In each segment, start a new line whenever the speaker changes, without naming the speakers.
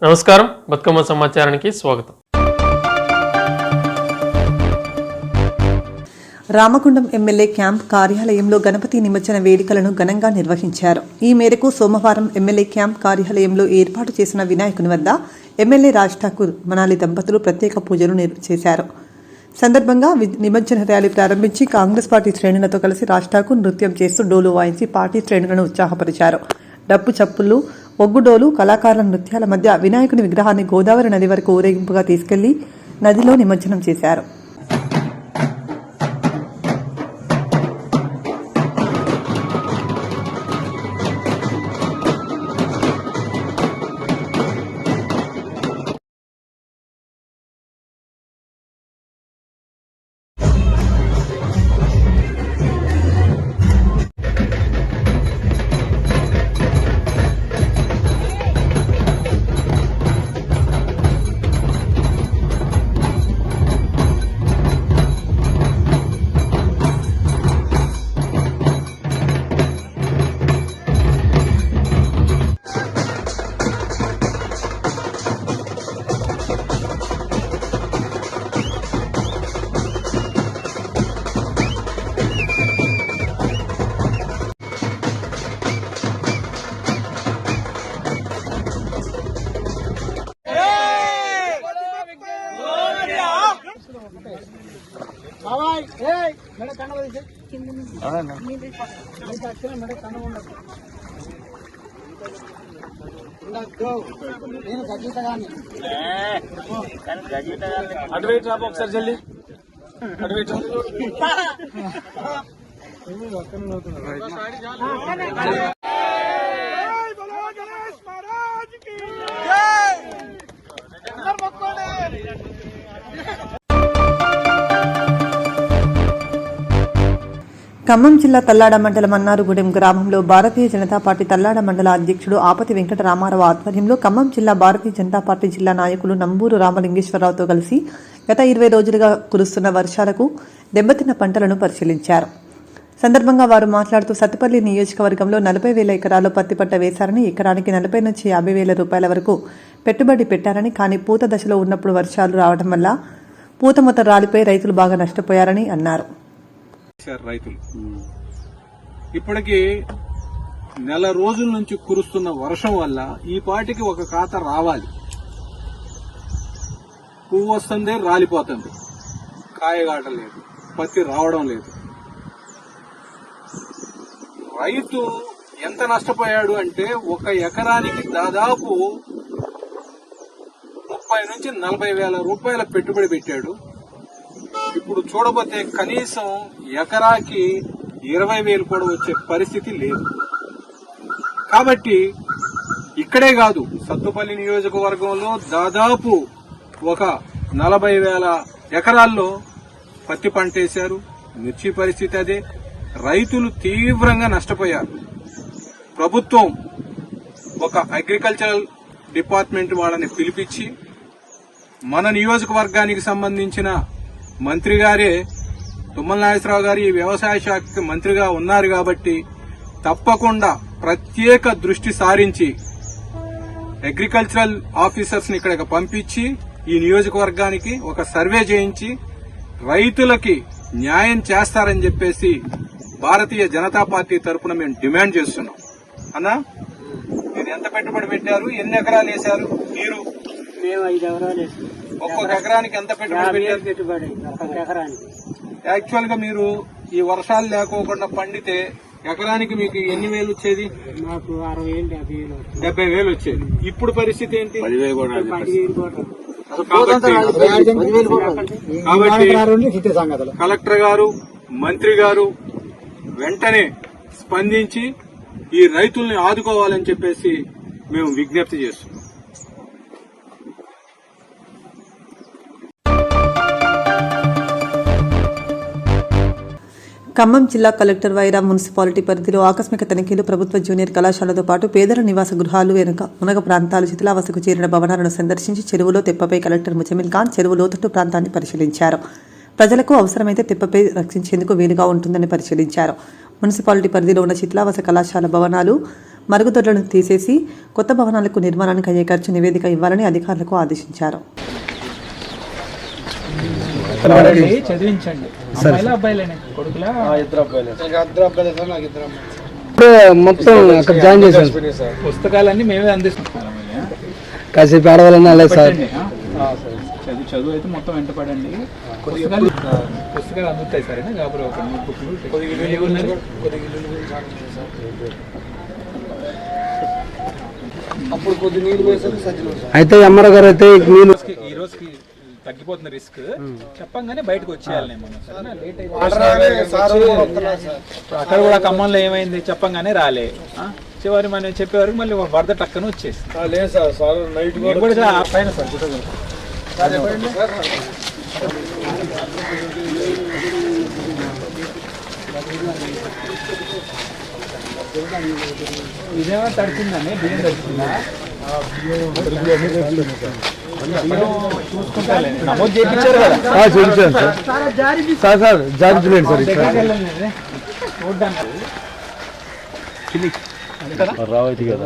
నమస్కారం, బతుకమ్మ సమాచారానికి స్వాగతం.
రామగుండం ఎమ్మెల్యే క్యాంప్ కార్యాలయంలో గణపతి నిమజ్జన వేడుకలను ఘనంగా నిర్వహించారు. ఈ మేరకు సోమవారం ఎమ్మెల్యే క్యాంప్ కార్యాలయంలో ఏర్పాటు చేసిన వినాయకుని వద్ద ఎమ్మెల్యే రాజ్ ఠాకూర్ మనాలి దంపతులు ప్రత్యేక పూజలు చేశారు. సందర్భంగా నిమజ్జన ర్యాలీ ప్రారంభించి కాంగ్రెస్ పార్టీ శ్రేణులతో కలిసి రాజ్ ఠాకూర్ నృత్యం చేస్తూ డోలు వాయించి పార్టీ శ్రేణులను ఉత్సాహపరిచారు. డప్పు చప్పులు, ఒగ్గుడోలు, కళాకారుల నృత్యాల మధ్య వినాయకుని విగ్రహాన్ని గోదావరి నది వరకు ఊరేగింపుగా తీసుకెళ్లి నదిలో నిమజ్జనం చేశారు.
అటువైపు రాబో ఒకసారి జల్లి అటువైపు
ఖమ్మం జిల్లా తల్లాడ మండలం మన్నారుగూడెం గ్రామంలో భారతీయ జనతా పార్టీ తల్లాడ మండల అధ్యక్షుడు ఆపతి వెంకట రామారావు ఆధ్వర్యంలో ఖమ్మం జిల్లా భారతీయ జనతా పార్టీ జిల్లా నాయకులు నంబూరు రామలింగేశ్వరరావుతో కలిసి గత 20 రోజులుగా కురుస్తున్న వర్షాలకు దెబ్బతిన్న పంటలను పరిశీలించారు. సందర్భంగా వారు మాట్లాడుతూ సత్తుపల్లి నియోజకవర్గంలో 40,000 ఎకరాల్లో పత్తి పంట వేశారని, ఎకరానికి 40 నుంచి 50,000 రూపాయల వరకు పెట్టుబడి పెట్టారని, కానీ పూత దశలో ఉన్నప్పుడు వర్షాలు రావడం వల్ల పూత మొత్తం రాలిపోయి రైతులు బాగా నష్టపోయారని అన్నారు.
రైతులు ఇప్పటికి నెల రోజుల నుంచి కురుస్తున్న వర్షం వల్ల ఈ పాటికి ఒక ఖాతా రావాలి. పువ్వు వస్తుంది, రాలిపోతుంది, కాయగాటం లేదు, పత్తి రావడం లేదు. రైతు ఎంత నష్టపోయాడు అంటే ఒక ఎకరానికి దాదాపు 30 నుంచి 40,000 రూపాయల పెట్టుబడి పెట్టాడు. ఇప్పుడు చూడబోతే కనీసం ఎకరాకి 20,000 కూడా వచ్చే పరిస్థితి లేదు. కాబట్టి ఇక్కడే కాదు, సత్తుపల్లి నియోజకవర్గంలో దాదాపు ఒక 40,000 ఎకరాల్లో పత్తి పంట వేశారు. మిర్చి పరిస్థితి అదే. రైతులు తీవ్రంగా నష్టపోయారు. ప్రభుత్వం ఒక అగ్రికల్చరల్ డిపార్ట్మెంట్ వాళ్ళని పిలిపించి మన నియోజకవర్గానికి సంబంధించిన మంత్రి గారే తుమ్మల నాగేశ్వరరావు గారు ఈ వ్యవసాయ శాఖకి మంత్రిగా ఉన్నారు కాబట్టి తప్పకుండా ప్రత్యేక దృష్టి సారించి అగ్రికల్చరల్ ఆఫీసర్స్ ని ఇక్కడికి పంపించి ఈ నియోజకవర్గానికి ఒక సర్వే చేయించి రైతులకి న్యాయం చేస్తారని చెప్పేసి భారతీయ జనతా పార్టీ తరఫున మేము డిమాండ్ చేస్తున్నాం. అన్నా, మీరు ఎంత పెట్టుబడి పెట్టారు? ఎన్ని ఎకరాలు వేశారు? మీరు?
మేము 5 ఎకరాలు వేసాం.
ఒక్కొక్క ఎకరానికి ఎంత పెట్టుబడి? యాక్చువల్ గా మీరు ఈ వర్షాలు లేకోకుండా పండితే ఎకరానికి మీకు ఎన్ని వేలు వచ్చేది?
మాకు 60,000,
70,000 వచ్చేది. ఇప్పుడు పరిస్థితి ఏంటి?
10,000
కాబట్టి కలెక్టర్ గారు, మంత్రి గారు వెంటనే స్పందించి ఈ రైతుల్ని ఆదుకోవాలని చెప్పేసి మేము విజ్ఞప్తి చేస్తున్నాం.
ఖమ్మం జిల్లా కలెక్టర్ వైరా మున్సిపాలిటీ పరిధిలో ఆకస్మిక తనిఖీలు ప్రభుత్వ జూనియర్ కళాశాలతో పాటు పేదల నివాస గృహాలు మునగ ప్రాంతాలు శిథిలావస్థకు చేరిన భవనాలను సందర్శించి చెరువులో తెప్పపై కలెక్టర్ ముజమిల్ ఖాన్ చెరువు లోతట్టు ప్రాంతాన్ని పరిశీలించారు. ప్రజలకు అవసరమైతే తెప్పపై రక్షించేందుకు వీలుగా ఉంటుందని పరిశీలించారు. మున్సిపాలిటీ పరిధిలో ఉన్న శిథిలావాస కళాశాల భవనాలు మరుగుదొడ్లను తీసేసి కొత్త భవనాలకు నిర్మాణానికి అయ్యే ఖర్చు నివేదిక ఇవ్వాలని అధికారులకు ఆదేశించారు.
చదివించండి.
మొత్తం అక్కడ జాయిన్ చేశాను.
పుస్తకాలన్నీ మేమే అందిస్తున్నాం.
కాసేపు ఆడవాలన్నా అలాగే సార్.
చదువు అయితే మొత్తం వెంట పడండి. పుస్తకాలు అందుతాయి సరేనా. కాబట్టి ఒక
అప్పుడు కొద్ది నీళ్ళు
అయితే అమ్మారావు గారు అయితే
ఈ రోజుకి తగ్గిపోతున్న రిస్క్ చెప్పంగానే బయటకు వచ్చేయాలి. అక్కడ కూడా ఖమ్మంలో ఏమైంది చెప్పంగానే రాలే. చివరి మనం చెప్పేవారికి మళ్ళీ వరద టక్కన వచ్చేసి పైన సార్ ఇదేమో తడిచిందండి. బియ్యం తడిచిందా? చూసుకుంటాలే. నమోదు చేయించారు కదా.
చూపించాను సార్. సార్ జాగ్రత్త సార్.
చూడ్డానికి
రావైతే కదా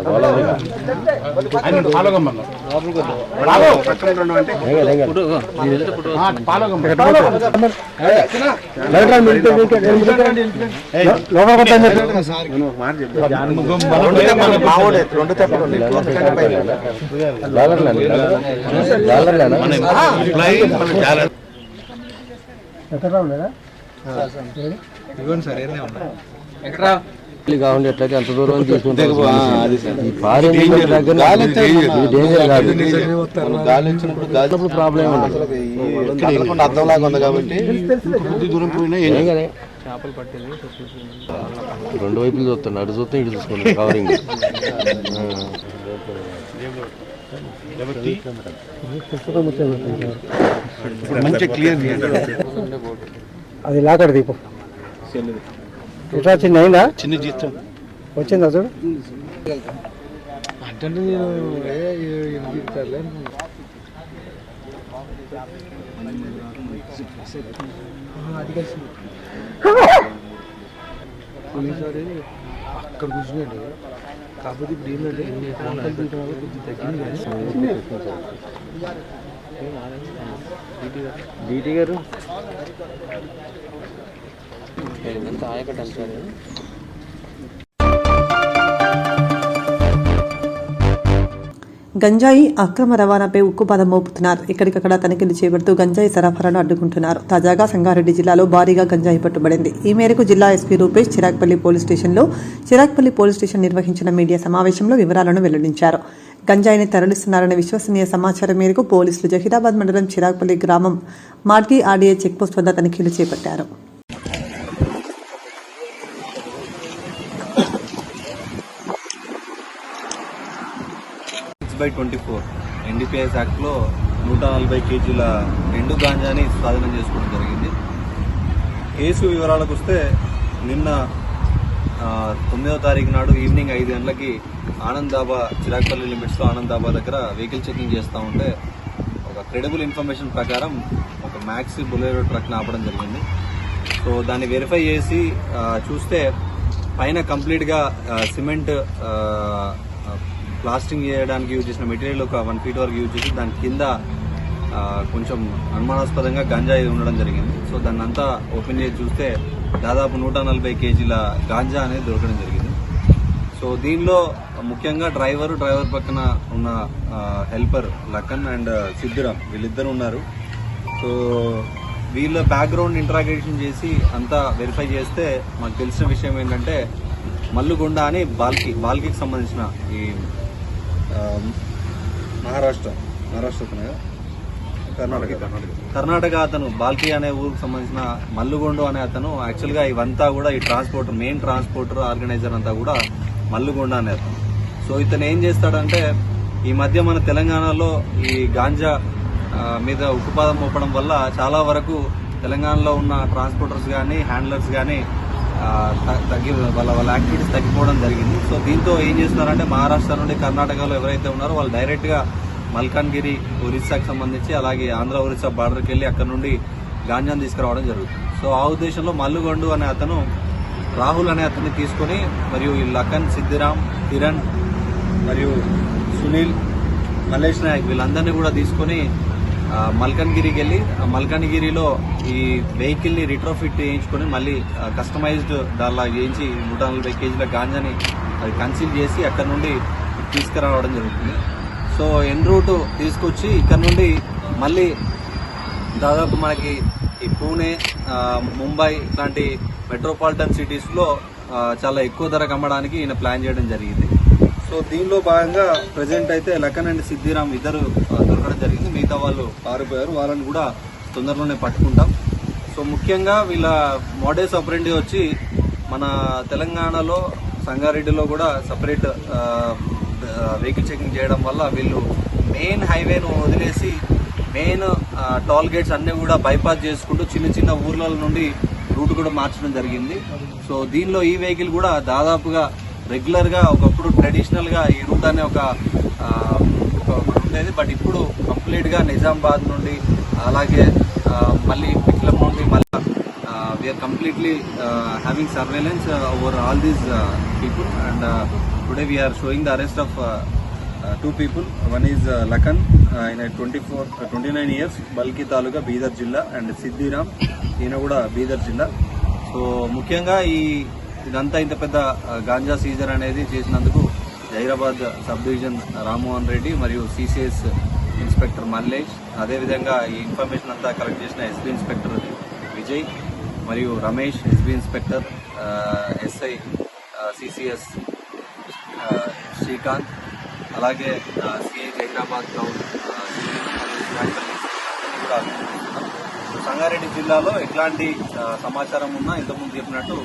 ఎట్లయితే అంత దూరం తీసుకుంటారు. ప్రాబ్లం అర్థంలాగా ఉంది కాబట్టి చేపలు పట్టేది రెండు వైపులు చూస్తాను. అటు చూస్తాం ఇటు చూసుకుంటాం. కవరింగ్ అది లాకడ దీపం ఇట్లా చిన్న అయిందా? చిన్న జీతం వచ్చిందా చూడు. అంటే అక్కడ కూర్చున్నాడు. కాకపోతే ఇప్పుడు ఏంటంటే డీటీ గారు
గంజాయి అక్రమ రవాణాపై ఉక్కుపాదం మోపుతున్నారు. ఎక్కడికక్కడ తనిఖీలు చేపడుతూ గంజాయి సరఫరాను అడ్డుకుంటున్నారు. తాజాగా సంగారెడ్డి జిల్లాలో భారీగా గంజాయి పట్టుబడింది. ఈ మేరకు జిల్లా SP Rupesh Chiragpally police station నిర్వహించిన మీడియా సమావేశంలో వివరాలను వెల్లడించారు. గంజాయిని తరలిస్తున్నారనే విశ్వసనీయ సమాచారం మేరకు పోలీసులు జహీరాబాద్ మండలం చిరాగ్పల్లి గ్రామం మాడ్గి ఆర్డీఏ చెక్పోస్ట్ వద్ద తనిఖీలు చేపట్టారు.
NDPS యాక్ట్లో 140 కేజీల ఎండు గాంజాని స్వాధీనం చేసుకోవడం జరిగింది. కేసు వివరాలకు వస్తే నిన్న 9వ తారీఖు నాడు ఈవినింగ్ 5 గంటలకి ఆనందాబా చిరాగ్పల్లి లిమిట్స్లో ఆనందాబా దగ్గర వెహికల్ చెకింగ్ చేస్తూ ఉంటే ఒక క్రెడిబుల్ ఇన్ఫర్మేషన్ ప్రకారం ఒక మ్యాక్సీ బొలెరో ట్రక్ని ఆపడం జరిగింది. సో దాన్ని వెరిఫై చేసి చూస్తే పైన కంప్లీట్గా సిమెంట్ ప్లాస్టింగ్ చేయడానికి యూజ్ చేసిన మెటీరియల్ ఒక 1 ఫీట్ వరకు యూజ్ చేసి దాని కింద కొంచెం అనుమానాస్పదంగా గంజాయి ఉండడం జరిగింది. సో దాన్ని అంతా ఓపెన్ చేసి చూస్తే దాదాపు 140 కేజీల గాంజా అనేది దొరకడం జరిగింది. సో దీనిలో ముఖ్యంగా డ్రైవర్ పక్కన ఉన్న హెల్పర్ లక్కన్ అండ్ సిద్ధిరామ్ వీళ్ళిద్దరు ఉన్నారు. సో వీళ్ళ బ్యాక్గ్రౌండ్ ఇంట్రాగేషన్ చేసి అంతా వెరిఫై చేస్తే మాకు తెలిసిన విషయం ఏంటంటే మల్లుగొండ అని బాల్కీకి సంబంధించిన ఈ మహారాష్ట్ర కర్ణాటక అతను బాల్కీ అనే ఊరికి సంబంధించిన మల్లుగొండ అనే అతను యాక్చువల్గా ఇవంతా కూడా ఈ మెయిన్ ట్రాన్స్పోర్టర్ ఆర్గనైజర్ అంతా కూడా మల్లుగొండ అనే అతను. సో ఇతను ఏం చేస్తాడంటే ఈ మధ్య మన తెలంగాణలో ఈ గాంజా మీద ఉక్కుపాదం మోపడం వల్ల చాలా వరకు తెలంగాణలో ఉన్న ట్రాన్స్పోర్టర్స్ కానీ హ్యాండ్లర్స్ కానీ వాళ్ళ యాక్టివిటీస్ తగ్గిపోవడం జరిగింది. సో దీంతో ఏం చేస్తున్నారంటే మహారాష్ట్ర నుండి కర్ణాటకలో ఎవరైతే ఉన్నారో వాళ్ళు డైరెక్ట్గా మల్కాన్గిరి ఒరిస్సాకి సంబంధించి అలాగే ఆంధ్ర ఒరిస్సా బార్డర్కి వెళ్ళి అక్కడ నుండి గాంజాను తీసుకురావడం జరుగుతుంది. సో ఆ ఉద్దేశంలో మల్లుగొండు అనే అతను రాహుల్ అనే అతన్ని తీసుకొని మరియు ఈ లఖన్, సిద్ధిరామ్, కిరణ్ మరియు సునీల్, మల్లేష్ నాయక్ వీళ్ళందరినీ కూడా తీసుకొని మల్కన్గిరికి వెళ్ళి మల్కన్గిరిలో ఈ వెహికల్ని రిట్రోఫిట్ చేయించుకొని మళ్ళీ కస్టమైజ్డ్ దానిలా చేయించి 140 కేజీల గాంజాని అది కన్సీల్ చేసి అక్కడ నుండి తీసుకురావడం జరుగుతుంది. సో ఎన్ రూట్ తీసుకొచ్చి ఇక్కడ నుండి మళ్ళీ దాదాపు మనకి ఈ పూణే, ముంబై ఇట్లాంటి మెట్రోపాలిటన్ సిటీస్లో చాలా ఎక్కువ ధరకు అమ్మడానికి ఈయన ప్లాన్ చేయడం జరిగింది. సో దీనిలో భాగంగా ప్రజెంట్ అయితే లఖన్ అండ్ సిద్ధిరామ్ ఇద్దరు దొరకడం జరిగింది. మిగతా వాళ్ళు పారిపోయారు. వాళ్ళని కూడా తొందరలోనే పట్టుకుంటాం. సో ముఖ్యంగా వీళ్ళ మోడస్ ఆపరెండి వచ్చి మన తెలంగాణలో సంగారెడ్డిలో కూడా సపరేట్ వెహికల్ చెకింగ్ చేయడం వల్ల వీళ్ళు మెయిన్ హైవేను వదిలేసి మెయిన్ టోల్ గేట్స్ అన్నీ కూడా బైపాస్ చేసుకుంటూ చిన్న చిన్న ఊర్ల నుండి రూట్ కూడా మార్చడం జరిగింది. సో దీనిలో ఈ వెహికల్ కూడా దాదాపుగా రెగ్యులర్గా ఒకప్పుడు ట్రెడిషనల్గా ఈ రూట్ అనే ఒక ఉండేది. బట్ ఇప్పుడు కంప్లీట్గా నిజామాబాద్ నుండి అలాగే మళ్ళీ పిక్లం నుండి మళ్ళీ we are completely having surveillance over all these people and today we are showing the arrest of 2 people. One is Lakan in 29 years, బల్కి తాలూకా బీదర్ జిల్లా, అండ్ సిద్ధిరామ్ ఈయన కూడా బీదర్ జిల్లా. సో ముఖ్యంగా ఇదంతా ఇంత పెద్ద గాంజా సీజర్ అనేది చేసినందుకు జైరాబాద్ సబ్ డివిజన్ రామ్మోహన్ రెడ్డి మరియు సిసిఎస్ ఇన్స్పెక్టర్ మల్లేష్, అదేవిధంగా ఈ ఇన్ఫర్మేషన్ అంతా కలెక్ట్ చేసిన ఎస్బీ ఇన్స్పెక్టర్ విజయ్ మరియు Ramesh, SB inspector SI CCS Srikanth, అలాగే సిఐ జైరాబాద్ గౌడ్ కూడా సంగారెడ్డి జిల్లాలో ఎట్లాంటి సమాచారం ఉన్నా ఇంతకుముందు చెప్పినట్టు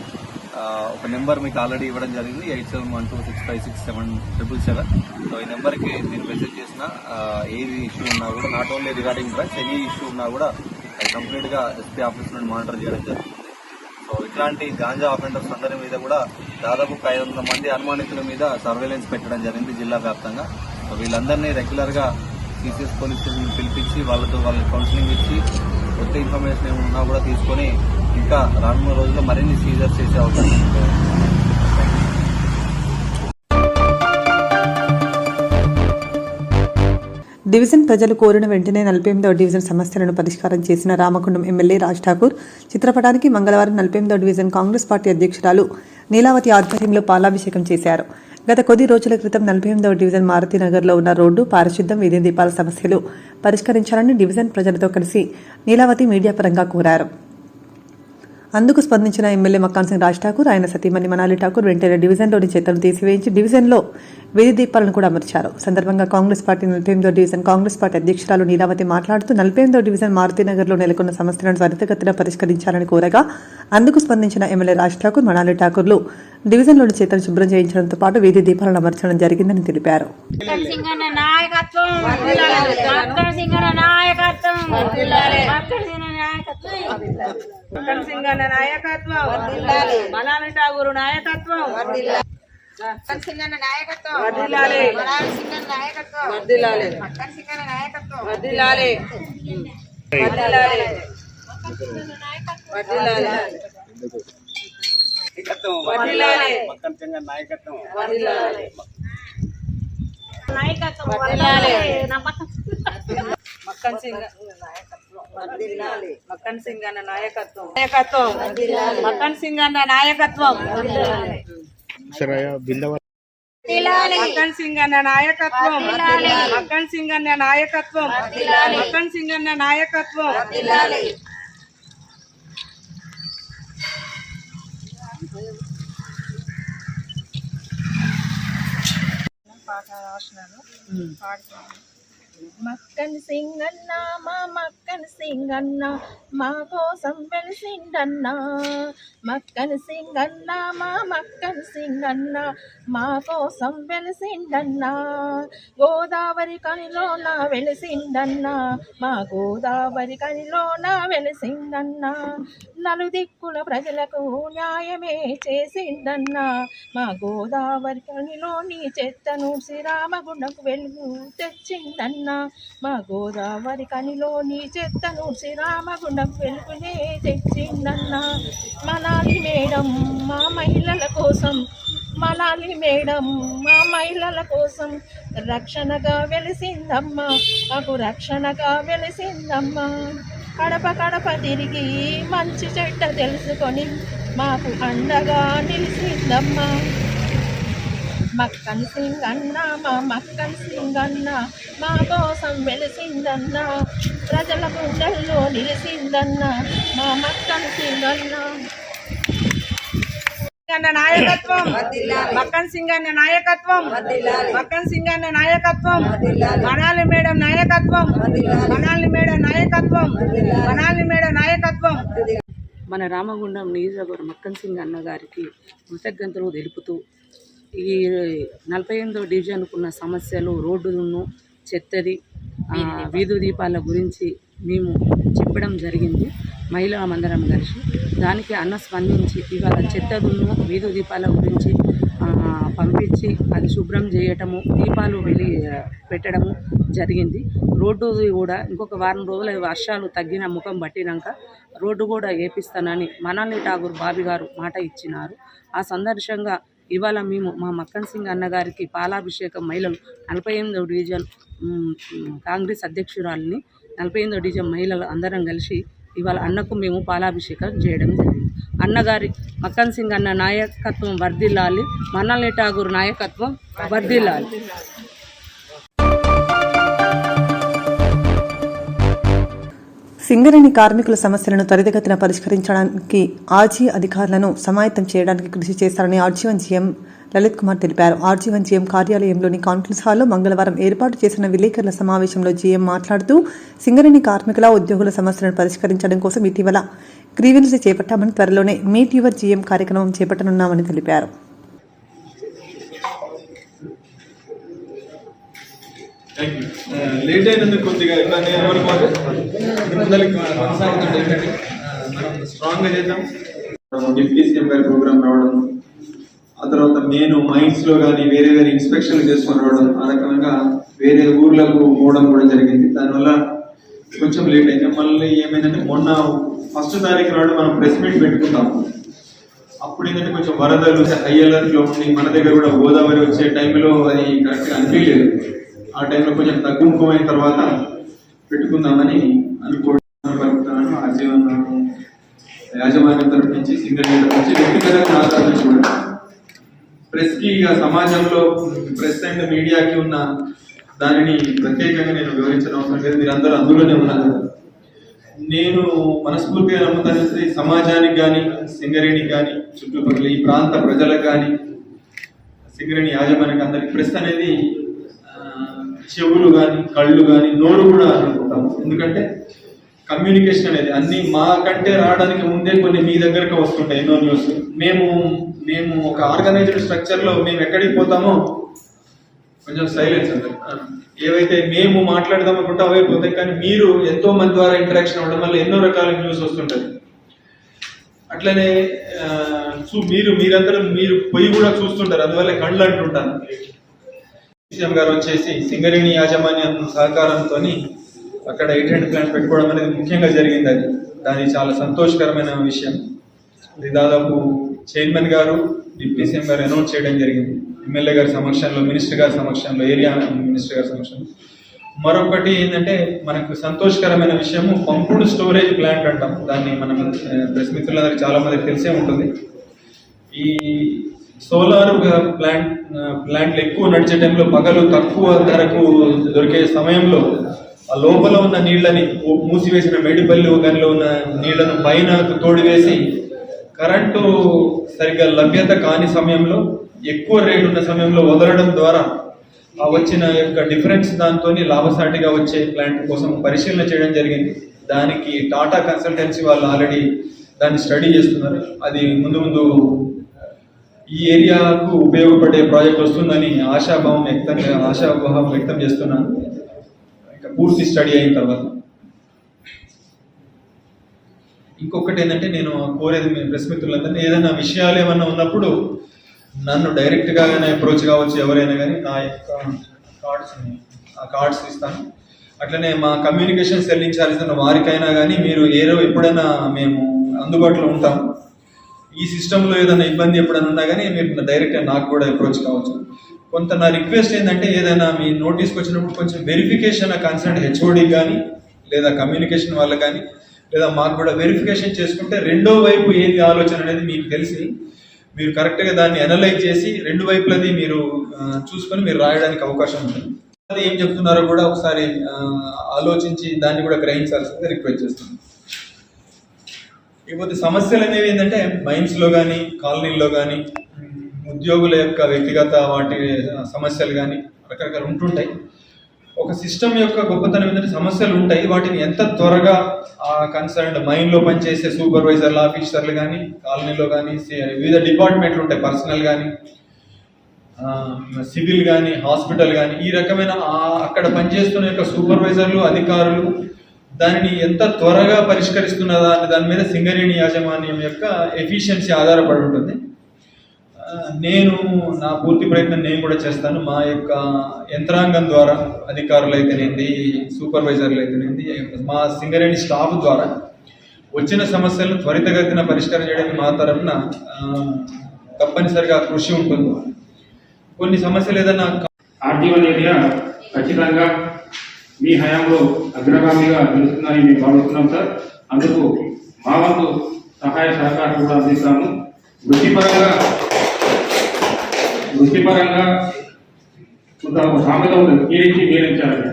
ఒక నెంబర్ మీకు ఆల్రెడీ ఇవ్వడం జరిగింది, 8712656777. సో ఈ నెంబర్కి మీరు మెసేజ్ చేసినా ఏది ఇష్యూ ఉన్నా కూడా, not only regarding drugs, any issue ఉన్నా కూడా అది కంప్లీట్గా ఎస్పీ ఆఫీస్ నుండి మానిటర్ చేయడం జరుగుతుంది. సో ఇట్లాంటి గాంజా ఆఫెండర్స్ అందరి మీద కూడా దాదాపు 500 మంది అనుమానితుల మీద సర్వేలెన్స్ పెట్టడం జరిగింది జిల్లా వ్యాప్తంగా. సో వీళ్ళందరినీ రెగ్యులర్గా సిసిఎస్ పోలీస్ స్టేషన్ పిలిపించి వాళ్ళకి కౌన్సిలింగ్ ఇచ్చి కొత్త ఇన్ఫర్మేషన్ ఏమన్నా కూడా తీసుకొని ఇంకా రానున్న రోజుల్లో మరిన్ని సీజర్స్ చేసే అవకాశం ఉంది.
డివిజన్ ప్రజలు కోరిన వెంటనే 48వ డివిజన్ సమస్యలను పరిష్కారం చేసిన రామగుండం ఎమ్మెల్యే రాజ్ ఠాకూర్ చిత్రపటానికి మంగళవారం 48వ డివిజన్ కాంగ్రెస్ పార్టీ అధ్యక్షురాలు నీలావతి ఆధ్వర్యంలో పాలాభిషేకం చేశారు. గత కొద్ది రోజుల క్రితం 48వ డివిజన్ మారుతినగర్లో ఉన్న రోడ్డు, పారిశుద్ధ్యం, వీధి దీపాల సమస్యలు పరిష్కరించాలని డివిజన్ ప్రజలతో కలిసి నీలావతి మీడియా పరంగా కోరారు. అందుకు స్పందించిన ఎమ్మెల్యే మక్కాన్ సింగ్ రాజ్ ఠాకూర్, ఆయన సతీమణి మనాలి ఠాకూర్ వెంటనే డివిజన్లోని చెత్తను తీసివేయించి డివిజన్లో వీధి దీపాలను కూడా అమర్చారు. సందర్భంగా కాంగ్రెస్ పార్టీ 48వ డివిజన్ కాంగ్రెస్ పార్టీ అధ్యక్షురాలు నీలావతి మాట్లాడుతూ 48వ డివిజన్ మారుతినగర్లో నెలకొన్న సమస్యలను త్వరితగతిన పరిష్కరించాలని కోరగా అందుకు స్పందించిన ఎమ్మెల్యే రాజ్ ఠాకూర్, మనాలి ఠాకూర్లు డివిజన్లోని చెత్తను శుభ్రం చేయించడంతో పాటు వీధి దీపాలను అమర్చడం జరిగిందని తెలిపారు.
మనాలి ఠాకూర్ నాయకత్వం, మక్కన్ సింగన్న నాయకత్వం వర్ధిల్లాలి, మనాలి సింగన్న నాయకత్వం వర్ధిల్లాలి, మక్కన్ సింగన్న నాయకత్వం వర్ధిల్లాలి, వర్ధిల్లాలి, వర్ధిల్లాలి, వర్ధిల్లాలి, మక్కన్ సింగన్న నాయకత్వం వర్ధిల్లాలి, నాయకత్వం వర్ధిల్లాలి, మక్కన్ సింగన్న నాయకత్వం వర్ధిల్లాలి, మక్కన్ సింగన్న నాయకత్వం నాయకత్వం వర్ధిల్లాలి, మక్కన్ సింగన్న నాయకత్వం వర్ధిల్లాలి, మక్కన్ సింగన్న నాయకత్వం, మక్కన్ సింగన్న నాయకత్వం, మక్కన్ సింగన్న నాయకత్వం. మక్కన్ సింగన్న మా మక్కన్ సింగన్న మా కోసం వెలిసిండన్నా, మక్కన్ సింగన్న మా మక్కన్ సింగన్న మా కోసం వెలిసిండన్నా, గోదావరి కనిలోన వెలిసిండన్నా, మా గోదావరి కనిలోన వెలిసిండన్నా, నలుదిక్కుల ప్రజలకు న్యాయమే చేసిండన్నా, మా గోదావరి కనిలోని చెత్తను శ్రీరామగుండకు వెలుగు తెచ్చిండన్నా.
మా గోదావరి కనిలోని చెత్తను శ్రీరామగుండం వెలుగునే తెచ్చిందన్న. మనాలి మేడం మా మహిళల కోసం, మనాలి మేడం మా మహిళల కోసం రక్షణగా వెలిసిందమ్మా, మాకు రక్షణగా వెలిసిందమ్మా. కడప కడప తిరిగి మంచి చెడ్డ తెలుసుకొని మాకు అండగా నిలిచిందమ్మా. మక్కన్ సింగ్ అన్న మా మక్కన్ సింగ్ అన్న మా కోసం వెలిసిందన్న, ప్రజల గుండెల్లో నిలిచిందన్న మా మక్కన్ సింగ్ అన్న.
నాయకత్వం, మక్కన్ సింగ్ అన్న నాయకత్వం, మక్కన్ సింగ్ అన్న నాయకత్వం, మనాలి మేడం నాయకత్వం, మనాలి మేడం నాయకత్వం, మనాలి మేడం నాయకత్వం.
మన రామగుండం నియోజకవర్గం మక్కన్ సింగ్ అన్న గారికి కృతజ్ఞతలు తెలుపుతూ, ఈ 48వ డివిజన్కున్న సమస్యలు రోడ్డును, చెత్తది, వీధి దీపాల గురించి మేము చెప్పడం జరిగింది మహిళలందరం కలిసి. దానికి అన్న స్పందించి ఇవాళ చెత్తదును, వీధి దీపాల గురించి పంపించి అది శుభ్రం చేయటము, దీపాలు పెట్టడము జరిగింది. రోడ్డు కూడా ఇంకొక వారం రోజుల వర్షాలు తగ్గిన ముఖం పట్టినాక రోడ్డు కూడా వేపిస్తానని మనాలి ఠాగూర్ బాబీ గారు మాట ఇచ్చినారు. ఆ సందర్శంగా ఇవాళ మేము మా మక్కన్ సింగ్ అన్నగారికి పాలాభిషేకం మహిళలు 48వ డివిజన్ కాంగ్రెస్ అధ్యక్షురాలిని 48వ డివిజన్ మహిళలు అందరం కలిసి ఇవాళ అన్నకు మేము పాలాభిషేకం చేయడం జరిగింది. అన్నగారి మక్కన్ సింగ్ అన్న నాయకత్వం వర్ధిల్లాలి, మనాలి ఠాగూర్ నాయకత్వం వర్ధిల్లాలి.
సింగరేణి కార్మికుల సమస్యలను త్వరితగతిన పరిష్కరించడానికి ఆర్జీ అధికారులను సమాయత్తం చేయడానికి కృషి చేస్తారని ఆర్జీవన్ జీఎం లలిత్ కుమార్ తెలిపారు. ఆర్జీవన్ జీఎం కార్యాలయంలోని కాన్ఫరెన్స్ హాల్లో మంగళవారం ఏర్పాటు చేసిన విలేకరుల సమావేశంలో జీఎం మాట్లాడుతూ సింగరేణి కార్మికుల, ఉద్యోగుల సమస్యలను పరిష్కరించడం కోసం ఇటీవల గ్రీవెన్స్ చేపట్టామని, త్వరలోనే మీట్ యువర్ జీఎం కార్యక్రమం చేపట్టనున్నామని తెలిపారు.
లేట్ అయినందుకు కొద్దిగా ఇబ్బంది కొనసాగుతుంటే మనం స్ట్రాంగ్గా చేద్దాం. డిప్యూటీ సీఎం గారి ప్రోగ్రామ్ రావడం, ఆ తర్వాత నేను మైన్స్లో కానీ వేరే వేరే ఇన్స్పెక్షన్లు చేసుకొని రావడం, ఆ రకంగా వేరే ఊర్లకు పోవడం కూడా జరిగింది. దానివల్ల కొంచెం లేట్ అయింది. మళ్ళీ ఏమైందంటే మొన్న 1వ తారీఖు నాడు మనం ప్రెస్ మీట్ పెట్టుకుంటాం. అప్పుడు ఏంటంటే కొంచెం వరదలు హై అలర్ట్లో ఉండి మన దగ్గర కూడా గోదావరి వచ్చే టైంలో అది కరెక్ట్గా అనిపించలేదు. ఆ టైంలో కొంచెం తగ్గుముఖమైన తర్వాత పెట్టుకుందామని అనుకుంటున్నాను. ఆజీవన్ యాజమాన్యం తరఫు నుంచి, సింగరేణి తరఫు నుంచి, వ్యక్తిగతంగా నా తరఫు నుంచి కూడా ప్రెస్కి, ఇక సమాజంలో ప్రెస్ అండ్ మీడియాకి ఉన్న దానిని ప్రత్యేకంగా నేను వివరించడం అవసరం లేదు. మీరు అందరూ అందులోనే ఉన్నారు. నేను మనస్ఫూర్తిగా నమ్ముతాను, సమాజానికి కానీ, సింగరేణికి కానీ, చుట్టుపక్కల ఈ ప్రాంత ప్రజలకు కానీ, సింగరేణి యాజమాన్యానికి అందరికి ప్రెస్ అనేది చెవులు కానీ, కళ్ళు కానీ, నోరు కూడా అనుకుంటాము. ఎందుకంటే కమ్యూనికేషన్ అనేది అన్ని మాకంటే రావడానికి ముందే కొన్ని మీ దగ్గరకు వస్తుంటాయి ఎన్నో న్యూస్. మేము ఒక ఆర్గనైజ్డ్ స్ట్రక్చర్లో మేము ఎక్కడికి పోతామో కొంచెం సైలెన్స్ ఉంటుంది. ఏవైతే మేము మాట్లాడదాం అనుకుంటే అవే పోతాయి. కానీ మీరు ఎంతో మంది ద్వారా ఇంటరాక్షన్ అవ్వడం వల్ల ఎన్నో రకాల న్యూస్ వస్తుంటుంది. అట్లనే మీరందరూ మీరు పోయి కూడా చూస్తుంటారు. అందువల్ల కళ్ళు అంటుంటాను. సీఎం గారు వచ్చేసి సింగరేణి యాజమాన్యం సహకారంతో అక్కడ 8 ప్లాంట్ పెట్టుకోవడం అనేది ముఖ్యంగా జరిగింది. దాని చాలా సంతోషకరమైన విషయం. ఇది దాదాపు చైర్మన్ గారు, డిప్యూటీ సీఎం గారు అనౌన్స్ చేయడం జరిగింది. ఎమ్మెల్యే గారి సమక్షంలో, మినిస్టర్ గారి సమక్షంలో, ఏరియా మినిస్టర్ గారి సమక్షంలో. మరొకటి ఏంటంటే మనకు సంతోషకరమైన విషయము పంపుడు స్టోరేజ్ ప్లాంట్ అంటాం. దాన్ని మనం ప్రెస్ మిత్రులందరికీ చాలా మందికి తెలిసే ఉంటుంది. ఈ సోలార్ ప్లాంట్లు ఎక్కువ నడిచే టైంలో, పగలు తక్కువ ధరకు దొరికే సమయంలో ఆ లోపల ఉన్న నీళ్లని, మూసివేసిన మేడిపల్లి గనిలో ఉన్న నీళ్లను పైన తోడివేసి కరెంటు సరిగ్గా లభ్యత కాని సమయంలో, ఎక్కువ రేటు ఉన్న సమయంలో వదలడం ద్వారా ఆ వచ్చిన యొక్క డిఫరెన్స్ దాంతో లాభసాటిగా వచ్చే ప్లాంట్ కోసం పరిశీలన చేయడం జరిగింది. దానికి టాటా కన్సల్టెన్సీ వాళ్ళు ఆల్రెడీ దాన్ని స్టడీ చేస్తున్నారు. అది ముందు ఈ ఏరియాకు ఉపయోగపడే ప్రాజెక్ట్ వస్తుందని ఆశాభావం వ్యక్తం చేస్తున్నాను. ఇంకా పూర్తి స్టడీ అయిన తర్వాత. ఇంకొకటి ఏంటంటే నేను కోరేది మీ ప్రెస్ మిత్రులందరినీ, ఏదైనా విషయాలు ఏమన్నా ఉన్నప్పుడు నన్ను డైరెక్ట్గా అప్రోచ్ కావచ్చు ఎవరైనా కానీ. నా యొక్క కార్డ్స్ ఇస్తాను. అట్లనే మా కమ్యూనికేషన్ సెల్ ఇన్ఛార్జ్ ఉన్న వారికైనా కానీ మీరు ఎప్పుడైనా మేము అందుబాటులో ఉంటాం. ఈ సిస్టంలో ఏదైనా ఇబ్బంది ఎప్పుడైనా ఉన్నా కానీ మీరు డైరెక్ట్గా నాకు కూడా అప్రోచ్ కావచ్చు. కొంత నా రిక్వెస్ట్ ఏంటంటే ఏదైనా మీ నోటీస్కి వచ్చినప్పుడు కొంచెం వెరిఫికేషన్ కన్సర్న్ హెచ్ఓడి కానీ లేదా కమ్యూనికేషన్ వాళ్ళకి కానీ లేదా మాకు కూడా వెరిఫికేషన్ చేసుకుంటే రెండో వైపు ఏది ఆలోచన అనేది మీకు తెలిసి మీరు కరెక్ట్గా దాన్ని అనలైజ్ చేసి రెండు వైపులది మీరు చూసుకొని మీరు రాయడానికి అవకాశం ఉంటుంది. అది ఏం చెప్తున్నారో కూడా ఒకసారి ఆలోచించి దాన్ని కూడా గ్రహించాల్సిందిగా రిక్వెస్ట్ చేస్తున్నాను. ఇకపోతే సమస్యలు అనేవి ఏంటంటే మైన్స్లో కానీ కాలనీల్లో కానీ ఉద్యోగుల యొక్క వ్యక్తిగత వాటి సమస్యలు కానీ రకరకాలు ఉంటుంటాయి. ఒక సిస్టమ్ యొక్క గొప్పతనం ఏంటంటే సమస్యలు ఉంటాయి, వాటిని ఎంత త్వరగా కన్సర్న్డ్ మైన్లో పనిచేసే సూపర్వైజర్లు ఆఫీసర్లు కానీ కాలనీలో కానీ వివిధ డిపార్ట్మెంట్లు ఉంటాయి, పర్సనల్ కానీ సివిల్ కానీ హాస్పిటల్ కానీ ఈ రకమైన అక్కడ పనిచేస్తున్న యొక్క సూపర్వైజర్లు అధికారులు దానిని ఎంత త్వరగా పరిష్కరిస్తున్నదా అనే దాని మీద సింగరేణి యాజమాన్యం యొక్క ఎఫిషియన్సీ ఆధారపడి ఉంటుంది. నేను నా పూర్తి ప్రయత్నం నేను కూడా చేస్తాను. మా యొక్క యంత్రాంగం ద్వారా అధికారులు అయితేనేది సూపర్వైజర్లు అయితేనేది మా సింగరేణి స్టాఫ్ ద్వారా వచ్చిన సమస్యలను త్వరితగతిన పరిష్కారం చేయడానికి మా తరఫున తప్పనిసరిగా కృషి ఉంటుంది. కొన్ని సమస్యలు ఏదైనా
ఆర్టీవన్ ఏరియా ఖచ్చితంగా మీ హయాంలో అగ్రగామిగా నిలుస్తుందని మేము భావిస్తున్నాం సార్. అందుకు మా వంతు సహాయ సహకారం కూడా అందిస్తాము. వృత్తిపరంగా కొంత ఒక సామెత ఉంటుంది, కీరించి మేలించాలని.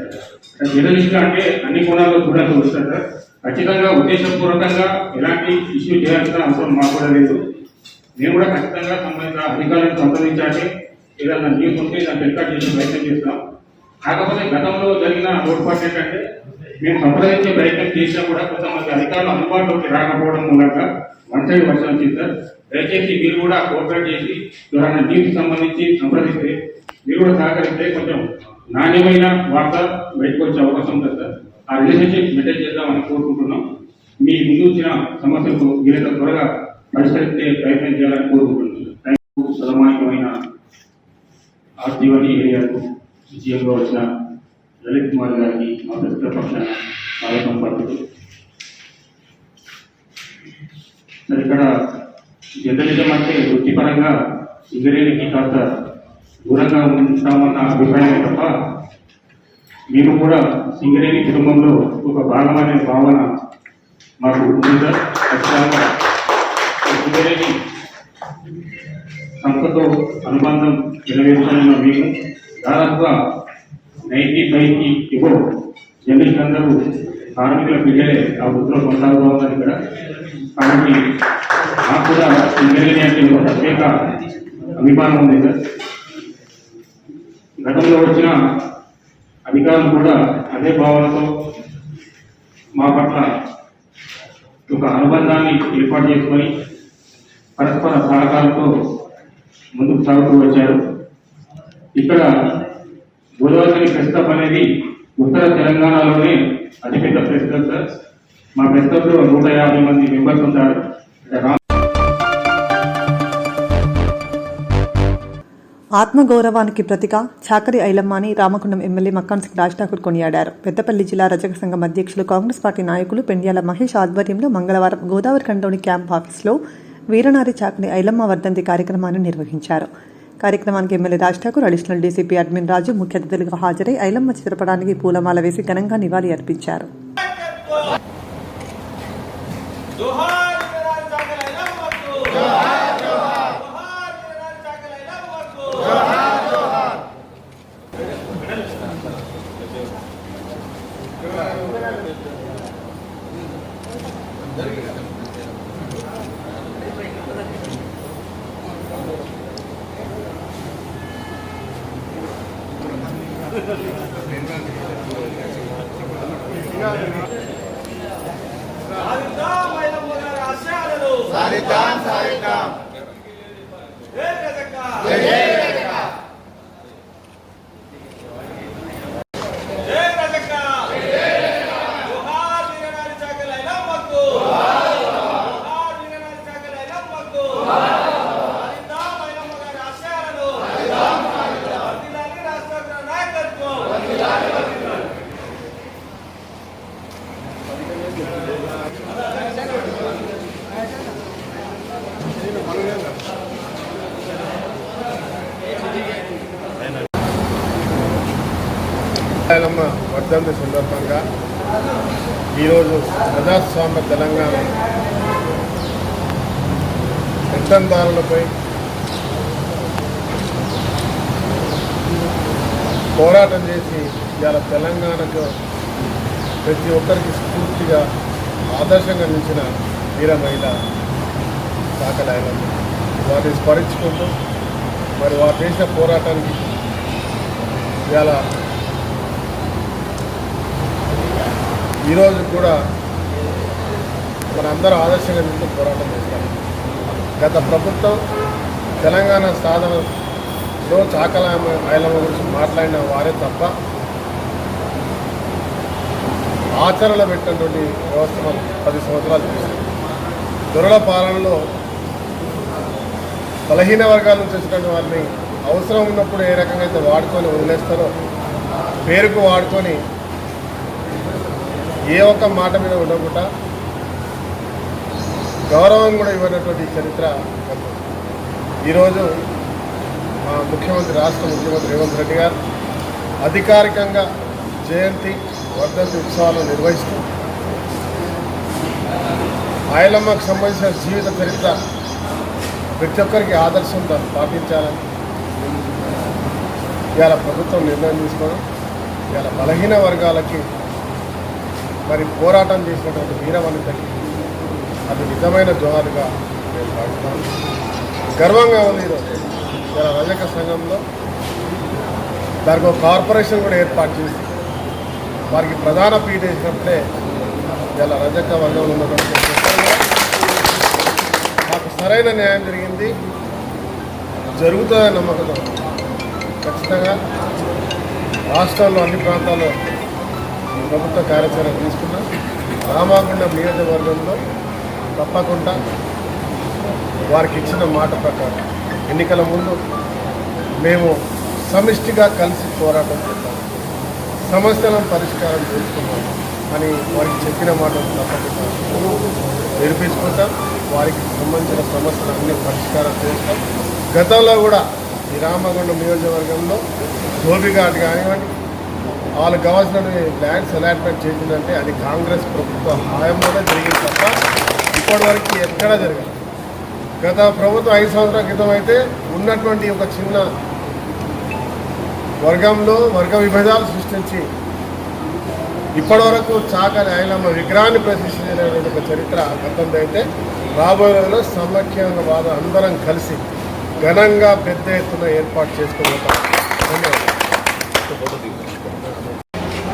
జర్నలిస్టులు అంటే అన్ని కోణాల్లో చూడాల్సి వస్తుంది సార్. ఖచ్చితంగా ఉద్దేశపూర్వకంగా ఎలాంటి ఇష్యూ చేయాల్సిన అవసరం మాకు కూడా లేదు. మేము కూడా ఖచ్చితంగా సంబంధిత అధికారులను సంప్రదించాలి, ఏదైనా న్యూస్ ఉంటే దాన్ని రికార్డ్ చేసే ప్రయత్నం చేస్తాం. కాకపోతే గతంలో జరిగిన లోటుపాటు ఏంటంటే మేము సంప్రదించే ప్రయత్నం చేసినా కూడా కొంతమంది అధికారులు అందుబాటులోకి రాకపోవడం మూలంగా వన్ సైడ్ వర్షం వచ్చింది సార్. దయచేసి మీరు కూడా కోఆపరేట్ చేసి ఎవరైనా న్యూస్కి సంబంధించి సంప్రదిస్తే మీరు కూడా సహకరిస్తే కొంచెం నాణ్యమైన వార్త బయటకు వచ్చే అవకాశం ఉంటుంది సార్. ఆ రిలేషన్షిప్ మెయింటైన్ చేద్దామని కోరుకుంటున్నాం. మీ ముందు వచ్చిన సమస్యలకు వీలైతే త్వరగా పరిష్కరించే ప్రయత్నం చేయాలని కోరుకుంటున్నాం. సమానమైన ఆర్టీవన్ ఏరియాకు విజయంలో వచ్చిన లలిత్ కుమార్ గారికి మా ప్రస్తుత పక్షాన స్వాగతం పడుతుంది సార్. ఇక్కడ జర్నలిజం అంటే వృత్తిపరంగా సింగరేణికి కాస్త దూరంగా ఉంటామన్న అభిప్రాయం తప్ప మేము కూడా సింగరేణి కుటుంబంలో ఒక భాగమనే భావన మాకు ఉంది సార్. ఖచ్చితంగా సింగరేణి సంస్థతో అనుబంధం నెరవేర్చాలన్న మేము దాదాపుగా 95కి ఎక్కువ జర్నలిస్ట్ అందరూ కార్మికుల పిల్లలే ఆ వృత్తిలో కొనసాగుతూ ఉన్నారు ఇక్కడ. కాబట్టి నాకు కూడా సింగరేణి అంటే ఒక ప్రత్యేక అభిమానం ఉంది సార్. గతంలో వచ్చిన అధికారులు కూడా అదే భావనతో మా పట్ల ఒక అనుబంధాన్ని ఏర్పాటు చేసుకొని పరస్పర సహకారంతో ముందుకు సాగుతూ వచ్చారు. ఇక్కడ గోదావరి ప్రెస్ క్లబ్ అనేది ఉత్తర తెలంగాణలోనే అతిపెద్ద ప్రెస్ క్లబ్ సార్. మా ప్రెస్ క్లబ్లో 150 మంది మెంబర్స్ ఉంటారు.
ఆత్మగౌరవానికి ప్రతీక చాకరి ఐలమ్మ అని రామగుండం ఎమ్మెల్యే మక్కాన్ సింగ్ రాజ్ ఠాకూర్ కొనియాడారు. పెద్దపల్లి జిల్లా రజక సంఘం అధ్యక్షులు కాంగ్రెస్ పార్టీ నాయకులు పెండ్యాల మహేష్ ఆధ్వర్యంలో మంగళవారం గోదావరి ఖండంలోని క్యాంప్ ఆఫీసులో వీరనారి చాకరి ఐలమ్మ వర్ధంతి కార్యక్రమాన్ని నిర్వహించారు. కార్యక్రమానికి MLA Raj Thakur, additional DCP admin Raju ముఖ్య అతిథులుగా హాజరై ఐలమ్మ చిత్రపటానికి పూలమాల వేసి ఘనంగా నివాళి అర్పించారు.
ఐలమ్మ వర్ధంతి సందర్భంగా ఈరోజు ప్రజాస్వామ్య తెలంగాణ పెన్షన్దారులపై పోరాటం చేసి ఇవాళ తెలంగాణకు ప్రతి ఒక్కరికి స్ఫూర్తిగా ఆదర్శంగా నిలిచిన వీర మహిళ చాకలి ఐలమ్మ. వారిని స్మరించుకుంటూ మరి వారు చేసిన పోరాటానికి ఇవాళ ఈరోజు కూడా మనందరూ ఆదర్శంగా నిలిచి పోరాటం చేస్తాం. గత ప్రభుత్వం తెలంగాణ సాధనలో చాకలి ఐలమ్మ గురించి మాట్లాడిన వారే తప్ప ఆచరణలో పెట్టినటువంటి వ్యవస్థ మనం 10 సంవత్సరాలు చూసాం. దొరల పాలనలో బలహీన వర్గాల నుంచి వచ్చినటువంటి వారిని అవసరం ఉన్నప్పుడు ఏ రకంగా అయితే వాడుకొని వదిలేస్తారో పేరుకు వాడుకొని ఏ ఒక్క మాట మీద ఉండకుండా గౌరవం కూడా ఇవ్వనటువంటి చరిత్ర. ఈరోజు మా ముఖ్యమంత్రి రాష్ట్ర ముఖ్యమంత్రి రేవంత్ రెడ్డి గారు అధికారికంగా జయంతి వర్ధంతి ఉత్సవాలు నిర్వహిస్తూ ఐలమ్మకు సంబంధించిన జీవిత చరిత్ర ప్రతి ఒక్కరికి ఆదర్శం దాన్ని పాటించాలని ఇవాళ ప్రభుత్వం నిర్ణయం తీసుకొని ఇవాళ బలహీన వర్గాలకి మరి పోరాటం చేసినటువంటి వీరవనితకి అది నిజమైన జోహారుగా నేను భావిస్తాను. గర్వంగా ఉంది ఈరోజు ఇవాళ రజక సంఘంలో దానికి ఒక కార్పొరేషన్ కూడా ఏర్పాటు చేసి వారికి ప్రధాన పీఠ వేసినప్పుడే ఇలా రజక వర్గంలో ఉన్నటువంటి మాకు సరైన న్యాయం జరిగింది, జరుగుతుందని నమ్మకంతో ఖచ్చితంగా రాష్ట్రాల్లో అన్ని ప్రాంతాల్లో ప్రభుత్వ కార్యాచరణ తీసుకున్నాం. రామగుండం నియోజకవర్గంలో తప్పకుండా వారికి ఇచ్చిన మాట ప్రకారం ఎన్నికల ముందు మేము సమిష్టిగా కలిసి పోరాటం చేద్దాం, సమస్యలను పరిష్కారం చేసుకున్నాం అని వారికి చెప్పిన మాట తప్పకుండా నిరూపించుకుంటాం. వారికి సంబంధించిన సమస్యలన్నీ పరిష్కారం చేస్తాం. గతంలో కూడా ఈ రామగుండం నియోజకవర్గంలో ధోబిఘాట్ కానివ్వండి వాళ్ళకి కావాల్సిన ల్యాండ్స్ అలాట్మెంట్ చేసిందంటే అది కాంగ్రెస్ ప్రభుత్వ హయాంలోనే జరిగింది తప్ప ఇప్పటివరకు ఎక్కడా జరగదు. గత ప్రభుత్వం 5 సంవత్సరాల క్రితం అయితే ఉన్నటువంటి ఒక చిన్న వర్గంలో వర్గ విభేదాలు సృష్టించి ఇప్పటివరకు చాకలి ఐలమ్మ విగ్రహాన్ని ప్రతిష్ఠించిన ఒక చరిత్ర గతంలో అయితే రాబోయే రోజుల్లో సమైక్యంగా అందరం కలిసి ఘనంగా పెద్ద ఎత్తున ఏర్పాటు చేసుకోబోతాం.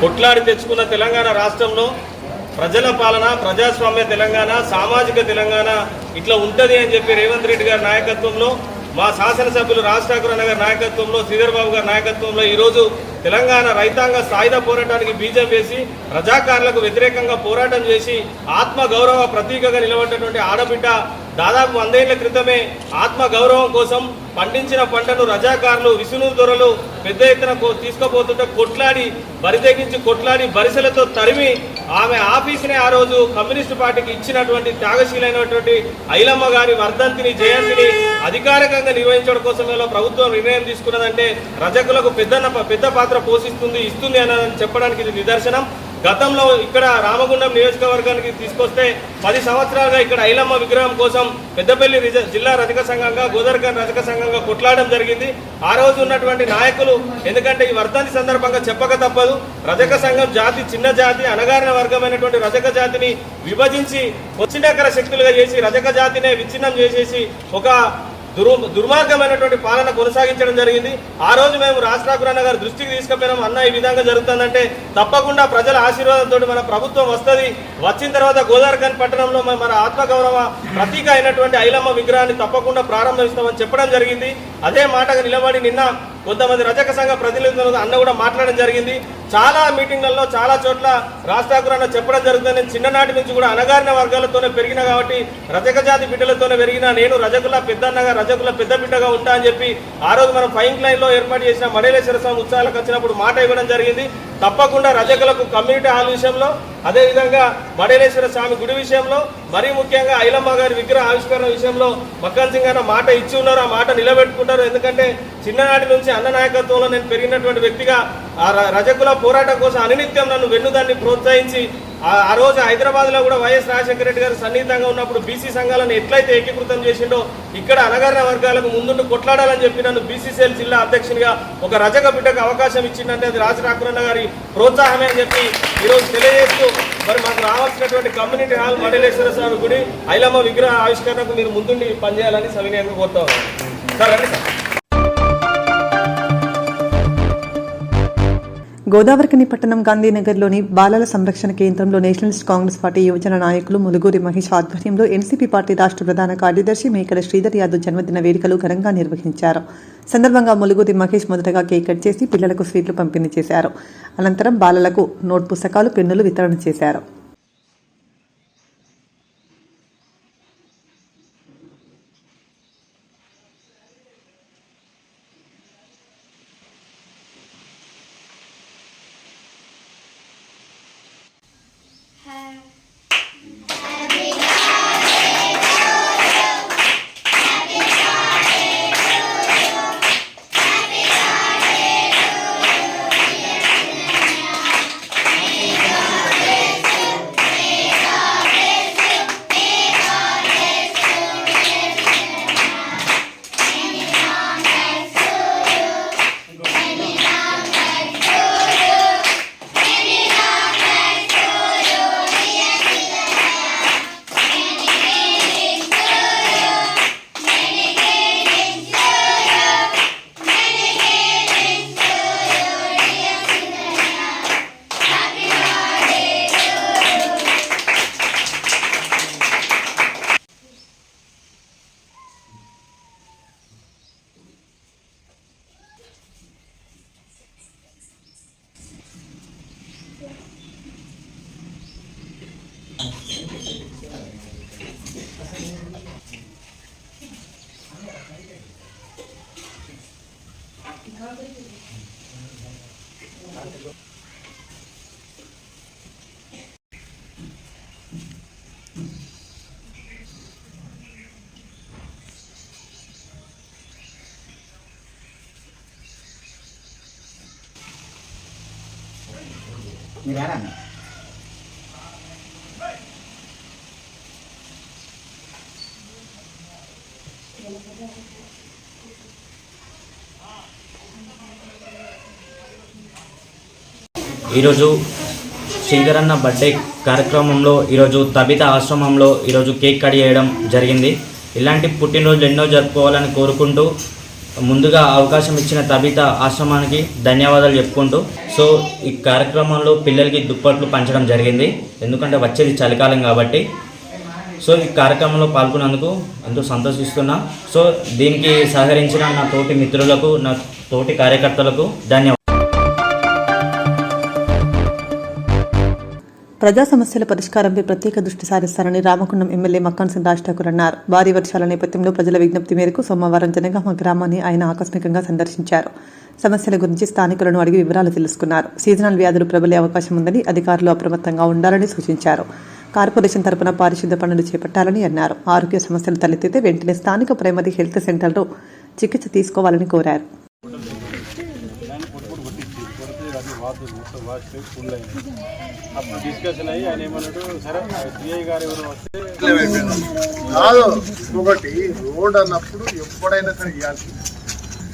కొట్లాడి తెచ్చుకున్న తెలంగాణ రాష్ట్రంలో ప్రజల పాలన, ప్రజాస్వామ్య తెలంగాణ, సామాజిక తెలంగాణ ఇట్లా ఉంటుంది అని చెప్పి రేవంత్ రెడ్డి గారి నాయకత్వంలో, మా శాసనసభ్యులు రాజ్ ఠాకూర్ అన్న గారి నాయకత్వంలో, శ్రీధర్ బాబు గారి నాయకత్వంలో ఈరోజు తెలంగాణ రైతాంగ సాయుధ పోరాటానికి బీజం వేసి రజాకారులకు వ్యతిరేకంగా పోరాటం చేసి ఆత్మ గౌరవ ప్రతీకగా నిలబడ్డటువంటి ఆడబిడ్డ దాదాపు 100 ఏళ్ల క్రితమే ఆత్మ గౌరవం కోసం పండించిన పంటను రజాకారులు, విసునూరు దొరలు పెద్ద ఎత్తున తీసుకుపోతుంటే కొట్లాడి బరితెగించి కొట్లాడి బరిసెలతో తరిమి ఆమె ఆఫీసునే ఆ రోజు కమ్యూనిస్టు పార్టీకి ఇచ్చినటువంటి త్యాగశీలైనటువంటి ఐలమ్మ గారి వర్ధంతిని, జయంతిని అధికారికంగా నిర్వహించడం కోసం ప్రభుత్వం నిర్ణయం తీసుకున్నదంటే రజకులకు పెద్ద పాత్ర పోషిస్తుంది, ఇస్తుంది అని చెప్పడానికి ఇది నిదర్శనం. గతంలో ఇక్కడ రామగుండం నియోజకవర్గానికి తీసుకొస్తే 10 సంవత్సరాలుగా ఇక్కడ ఐలమ్మ విగ్రహం కోసం పెద్దపల్లి జిల్లా రజక సంఘంగా, గోదావరిఖని రజక సంఘంగా కొట్లాడడం జరిగింది. ఆ రోజు ఉన్నటువంటి నాయకులు ఎందుకంటే ఈ వర్ధంతి సందర్భంగా చెప్పక తప్పదు, రజక సంఘం జాతి చిన్న జాతి, అణగారిన వర్గమైనటువంటి రజక జాతిని విభజించి వచ్చినకర శక్తులుగా చేసి రజక జాతినే విచ్ఛిన్నం చేసేసి ఒక దుర్మార్గమైనటువంటి పాలన కొనసాగించడం జరిగింది. ఆ రోజు మేము రాజ్ ఠాకూర్ అన్న గారి దృష్టికి తీసుకుపోయినాం. అన్న ఈ విధంగా జరుగుతుందంటే తప్పకుండా ప్రజల ఆశీర్వాదంతో మన ప్రభుత్వం వస్తుంది, వచ్చిన తర్వాత గోదావరిఖని పట్టణంలో మన ఆత్మగౌరవ ప్రతీక అయినటువంటి ఐలమ్మ విగ్రహాన్ని తప్పకుండా ప్రారంభిస్తామని చెప్పడం జరిగింది. అదే మాటగా నిలబడి నిన్న కొంతమంది రజక సంఘ ప్రతినిధులు అన్న కూడా మాట్లాడడం జరిగింది. చాలా మీటింగ్లలో చాలా చోట్ల రాజ్ ఠాకూర్ అన్న చెప్పడం జరుగుతుంది. నేను చిన్ననాటి నుంచి కూడా అణగారిన వర్గాలతోనే పెరిగిన కాబట్టి రజక జాతి బిడ్డలతోనే పెరిగిన నేను రజకుల పెద్దన్నగా, రజకుల పెద్ద బిడ్డగా ఉంటా అని చెప్పి ఆ రోజు మనం ఫైన్ లైన్ లో ఏర్పాటు చేసిన మడేలేశ్వర స్వామి ఉత్సవాలకు వచ్చినప్పుడు మాట ఇవ్వడం జరిగింది. తప్పకుండా రజకులకు కమ్యూనిటీ హాల్ విషయంలో అదేవిధంగా మడేలేశ్వర స్వామి గుడి విషయంలో మరీ ముఖ్యంగా ఐలమ్మ గారి విగ్రహ ఆవిష్కరణ విషయంలో మక్కన్ సింగ్ అన్న మాట ఇచ్చి ఉన్నారు, ఆ మాట నిలబెట్టుకుంటారు. ఎందుకంటే చిన్ననాటి నుంచి అన్న నాయకత్వంలో నేను పెరిగినటువంటి వ్యక్తిగా ఆ రజకుల పోరాటం కోసం అనినిత్యం నన్ను వెన్నుదాన్ని ప్రోత్సహించి ఆ రోజు హైదరాబాద్లో కూడా వైఎస్ రాజశేఖర రెడ్డి గారు సన్నిహితంగా ఉన్నప్పుడు బీసీ సంఘాలను ఎట్లయితే ఏకీకృతం చేసిండో ఇక్కడ అణగారిన వర్గాలకు ముందుండి కొట్లాడాలని చెప్పి నన్ను బీసీసీఎల్ జిల్లా అధ్యక్షునిగా ఒక రజక బిడ్డకు అవకాశం ఇచ్చిందంటే అది రాజరాకురన్న గారి ప్రోత్సాహమే అని చెప్పి ఈరోజు తెలియజేస్తూ మరి మాకు రావాల్సినటువంటి కమ్యూనిటీ హాల్ మడలేశ్వర స్వామి గుడి ఐలమ్మ విగ్రహ ఆవిష్కరణకు మీరు ముందుండి పనిచేయాలని సవినయంగా కోరుతా ఉన్నాను. సార్ రండి సార్.
గోదావరికని పట్టణం గాంధీనగర్లోని బాలల సంరక్షణ కేంద్రంలో నేషనలిస్ట్ కాంగ్రెస్ పార్టీ యువజన నాయకులు ములుగూరి మహేష్ ఆధ్వర్యంలో ఎన్సీపీ పార్టీ రాష్ట్ర ప్రధాన కార్యదర్శి మేకల శ్రీధర్ యాదవ్ జన్మదిన వేడుకలు ఘనంగా నిర్వహించారు. సందర్భంగా ములుగూరి మహేష్ మొదటగా కేక్ కట్ చేసి పిల్లలకు స్వీట్లు పంపిణీ చేశారు. అనంతరం బాలలకు నోట్ పుస్తకాలు, పెన్నులు వితరణ చేశారు.
ఈరోజు శ్రీధరన్న బర్త్డే కార్యక్రమంలో ఈరోజు తబిత ఆశ్రమంలో ఈరోజు కేక్ కట్ చేయడం జరిగింది. ఇలాంటి పుట్టినరోజులు ఎన్నో జరుపుకోవాలని కోరుకుంటూ ముందుగా అవకాశం ఇచ్చిన తబిత ఆశ్రమానికి ధన్యవాదాలు చెప్పుకుంటూ సో ఈ కార్యక్రమంలో పిల్లలకి దుప్పట్లు పంచడం జరిగింది. ఎందుకంటే వచ్చేది చలికాలం కాబట్టి. సో ఈ కార్యక్రమంలో పాల్గొన్నందుకు ఎంతో సంతోషిస్తున్నా. సో దీనికి సహకరించిన నా తోటి మిత్రులకు, నా తోటి కార్యకర్తలకు ధన్యవాదాలు.
ప్రజా సమస్యల పరిష్కారంపై ప్రత్యేక దృష్టి సారిస్తారని రామగుండం ఎమ్మెల్యే మక్కన్ సింగ్ రాజ్ ఠాకూర్ అన్నారు. భారీ వర్షాల నేపథ్యంలో ప్రజల విజ్ఞప్తి మేరకు సోమవారం జనగామ గ్రామాన్ని ఆయన ఆకస్మికంగా సందర్శించారు. సమస్యల గురించి స్థానికులను అడిగి వివరాలు తెలుసుకున్నారు. సీజనల్ వ్యాధులు ప్రబలే అవకాశం ఉందని అధికారులు అప్రమత్తంగా ఉండాలని సూచించారు. కార్పొరేషన్ తరపున పారిశుద్ధ్య పనులు చేపట్టాలని అన్నారు. ఆరోగ్య సమస్యలు తలెత్తితే వెంటనే స్థానిక ప్రైమరీ హెల్త్ సెంటర్లో చికిత్స తీసుకోవాలని కోరారు.
అప్పుడు డిస్కషన్ అయ్యి ఆయన ఏమన్నాడు, సరే సిఐ గారు ఎవరు వస్తే కాదు ఇంకొకటి రోడ్ అన్నప్పుడు ఎప్పుడైనా సరే ఇవ్వాల్సింది.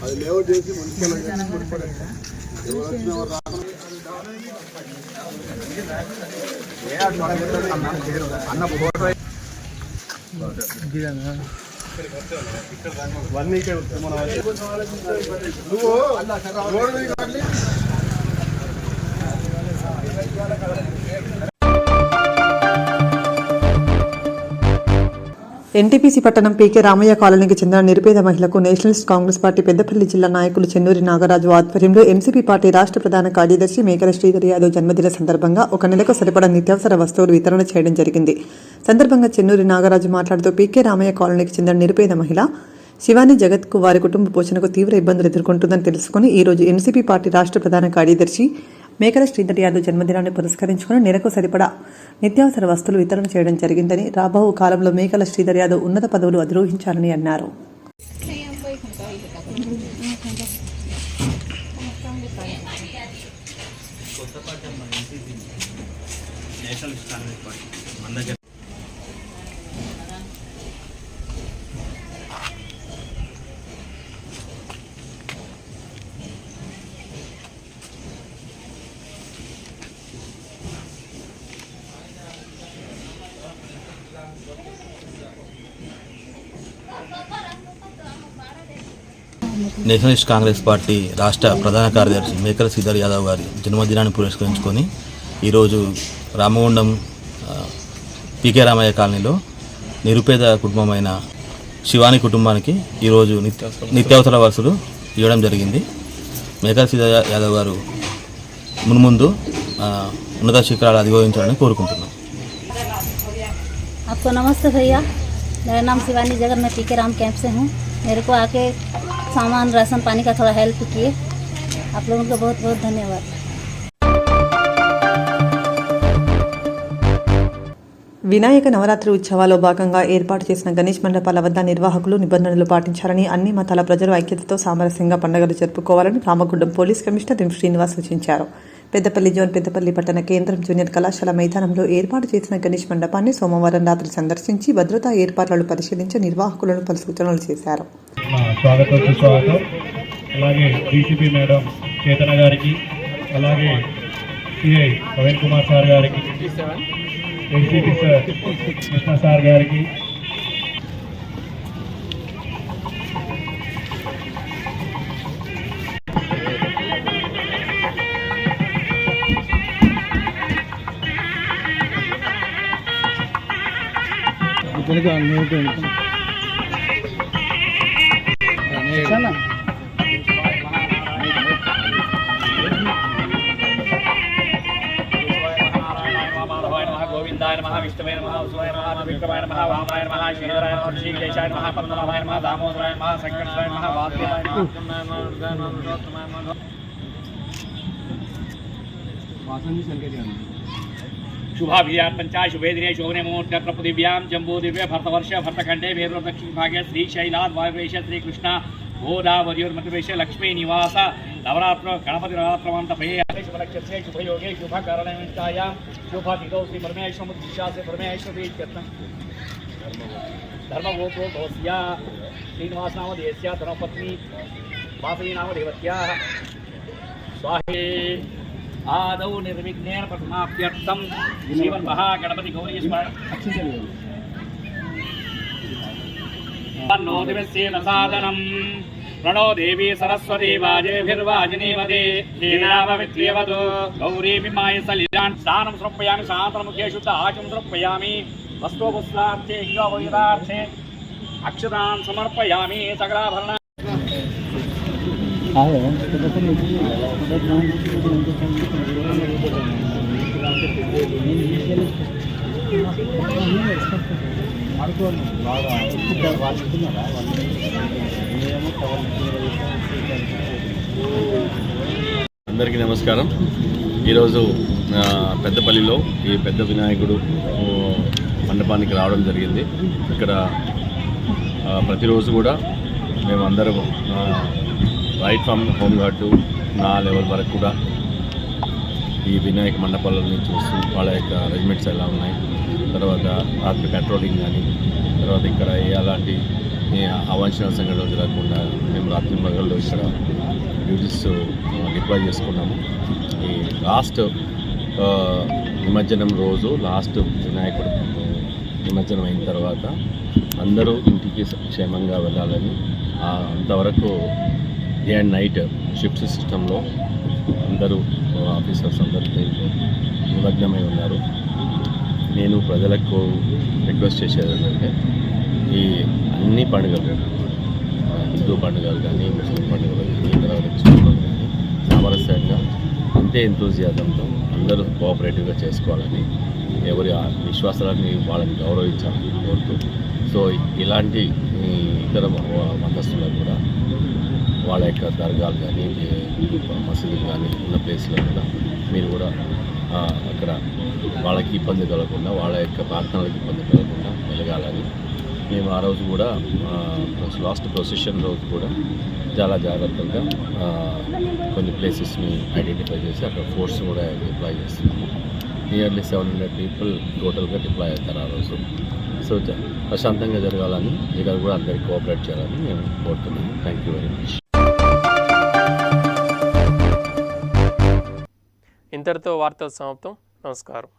అది లేవు చేసి మున్సిపల్ ఎవరు వచ్చిన అన్న ఫోటో వన్నీ నువ్వు రోడ్
ఎన్టీపీసీ పట్టణం పీకే రామయ్య కాలనీకి చెందిన నిరుపేద మహిళకు నేషనలిస్ట్ కాంగ్రెస్ పార్టీ పెద్దపల్లి జిల్లా నాయకులు చెన్నూరి నాగరాజు ఆధ్వర్యంలో ఎన్సీపీ పార్టీ రాష్ట్ర ప్రధాన కార్యదర్శి మేకల శ్రీధర్ యాదవ్ జన్మదిన సందర్భంగా ఒక నెలకు సరిపడా నిత్యావసర వస్తువులు వితరణ చేయడం జరిగింది. సందర్భంగా చెన్నూరి నాగరాజు మాట్లాడుతూ పీకే రామయ్య కాలనీకి చెందిన నిరుపేద మహిళ శివాని జగత్ కు వారి కుటుంబ పోషణకు తీవ్ర ఇబ్బందులు ఎదుర్కొంటుందని తెలుసుకుని ఈ రోజు ఎన్సీపీ పార్టీ రాష్ట్ర ప్రధాన కార్యదర్శి మేకల శ్రీధర్ యాదవ్ జన్మదినాన్ని పురస్కరించుకుని నెలకు సరిపడా నిత్యావసర వస్తువులు వితరణ చేయడం జరిగిందని, రాబో కాలంలో మేకల శ్రీధర్ యాదవ్ ఉన్నత పదవులు అధిరోహించాలని అన్నారు.
నేషనలిస్ట్ కాంగ్రెస్ పార్టీ రాష్ట్ర ప్రధాన కార్యదర్శి మేకల శ్రీధర్ యాదవ్ గారి జన్మదినాన్ని పురస్కరించుకొని ఈరోజు రామగుండం పీకే రామయ్య కాలనీలో నిరుపేద కుటుంబమైన శివాని కుటుంబానికి ఈరోజు నిత్యావసర వస్తువులు ఇవ్వడం జరిగింది. మేకల శ్రీధర్ యాదవ్ గారు మున్ముందు ఉన్నత శిఖరాలు అధిరోహించాలని కోరుకుంటున్నాం.
आपको नमस्ते भैया, मेरा नाम शिवानी जगत, मैं पीके राम कैंप से हूँ. मेरे को आके सामान राशन पानी का थोड़ा हेल्प किए, आप लोगों को बहुत बहुत धन्यवाद.
వినాయక నవరాత్రి ఉత్సవాల్లో భాగంగా ఏర్పాటు చేసిన గణేష్ మండపాల వద్ద నిర్వాహకులు నిబంధనలు పాటించాలని, అన్ని మతాల ప్రజలు ఐక్యతతో సామరస్యంగా పండుగలు జరుపుకోవాలని Ramagundam police commissioner M Srinivas సూచించారు. పెద్దపల్లి జోన్ పెద్దపల్లి పట్టణ కేంద్రం జూనియర్ కళాశాల మైదానంలో ఏర్పాటు చేసిన గణేష్ మండపాన్ని సోమవారం రాత్రి సందర్శించి భద్రతా ఏర్పాట్లను పరిశీలించి నిర్వాహకులను పలు సూచనలు చేశారు.
అలాగే డీసీపీ మేడం చేతన గారికి, అలాగే సిఐ ప్రవీణ్ కుమార్ సార్ గారికి, ఏసీపీ సార్ కృష్ణ సార్ గారికి,
గోవిందాయ నమః, విష్ణువే నమః, ఉషాయ నమః, విక్రమాయ నమః, వామనాయ నమః, శ్రీధరాయ నమః, శ్రీకేశాయ నమః, పద్మనాభాయ నమః, దామోదరాయ నమః, సంకర్షణాయ నమః, వాసుదేవాయ నమః. शुभाभियान पंचाय शुभे दिने शोभने मुहूर्ते प्रपदिव्यां जम्बू दिव्य भरतवर्ष भरतखंडे वेदो दक्षिण भागे श्री शैलाद वायुवेश श्री कृष्ण गोदावरीर्मध्यवेश लक्ष्मी निवास नवरात्र गणपति नवरात्रमंडपे शुभलक्ष्ये शुभयोगे शुभकरणेष्टायां शुभतिथौ श्री परमेश्वरमुद्दिश्य श्री परमेश्वरी धर्मगोत्रोद्भवस्य श्रीनिवास नामधेयस्य धर्मपत्नी वासवी नामधेवत्याः स्वाहे आदौ निर्विघ्नेन प्रथमाप्यर्थं जीवन महागणपति गौरी स्मरण नो दिवस्येन साधनं प्रणो देवी सरस्वती वाजेभिर्वाजिनीवदे श्रीरामवित्र्यवतु गौरी विमाय सलिलान् स्नानं समर्पयामि सान्तमुखे शुद्ध आचमनं समर्पयामि वस्त्रोपस्त्रार्थे हिंगवैरार्थे अक्षतान् समर्पयामि सकलाभरण
అందరికీ నమస్కారం. ఈరోజు పెద్దపల్లిలో ఈ పెద్ద వినాయకుడు మండపానికి రావడం జరిగింది. ఇక్కడ ప్రతిరోజు కూడా మేమందరం right from home guard to నా లెవెల్ వరకు కూడా ఈ వినాయక మండపాలని చూస్తూ వాళ్ళ యొక్క అరేంజ్మెంట్స్ ఎలా ఉన్నాయి, తర్వాత రాత్రి పెట్రోలింగ్ కానీ, తర్వాత ఇక్కడ ఎలాంటి అవాంఛనీయ సంఘటనలు జరగకుండా మేము రాత్రి మగళ్ళు ఇక్కడ డ్యూటీస్ డిప్లాయ్ చేసుకున్నాము. ఈ లాస్ట్ నిమజ్జనం రోజు లాస్ట్ వినాయకుడు నిమజ్జనం అయిన తర్వాత అందరూ ఇంటికి క్షేమంగా వెళ్ళాలని అంతవరకు డే అండ్ నైట్ షిఫ్ట్ సిస్టంలో అందరూ ఆఫీసర్స్ అందరూ నిమగ్నమై ఉన్నారు. నేను ప్రజలకు రిక్వెస్ట్ చేసేది ఏంటంటే ఈ అన్ని పండుగలు, హిందూ పండుగలు కానీ, ముస్లిం పండుగలు కానీ, తర్వాత క్రిస్టియన్ పండుగలు కానీ సామరస్యంగా అంతే ఎంతూజియాజంతో అందరూ కోఆపరేటివ్గా చేసుకోవాలని, ఎవరి విశ్వాసాలని వాళ్ళని గౌరవించాలని కోరుతూ, సో ఇలాంటి ఇతర మతస్థులకు కూడా వాళ్ళ యొక్క దర్గాలు కానీ, మసీదులు కానీ ఉన్న ప్లేస్లో కూడా మీరు కూడా అక్కడ వాళ్ళకి ఇబ్బంది కలగకుండా, వాళ్ళ యొక్క ప్రార్థనలకు ఇబ్బంది కలగకుండా మెలగాలని మేము ఆ రోజు కూడా లాస్ట్ ప్రొసెషన్ రోజు కూడా చాలా జాగ్రత్తగా కొన్ని ప్లేసెస్ని ఐడెంటిఫై చేసి అక్కడ ఫోర్స్ కూడా డిప్లాయ్ చేస్తున్నాము. నియర్లీ 700 పీపుల్ టోటల్గా డిప్లాయ్ అవుతారు ఆ రోజు. సో ప్రశాంతంగా జరగాలని, ఇక్కడ కూడా అందరికీ కోఆపరేట్ చేయాలని మేము కోరుతున్నాము. Thank you very much.
ఇంతటితో వార్తలు సమాప్తం. నమస్కారం.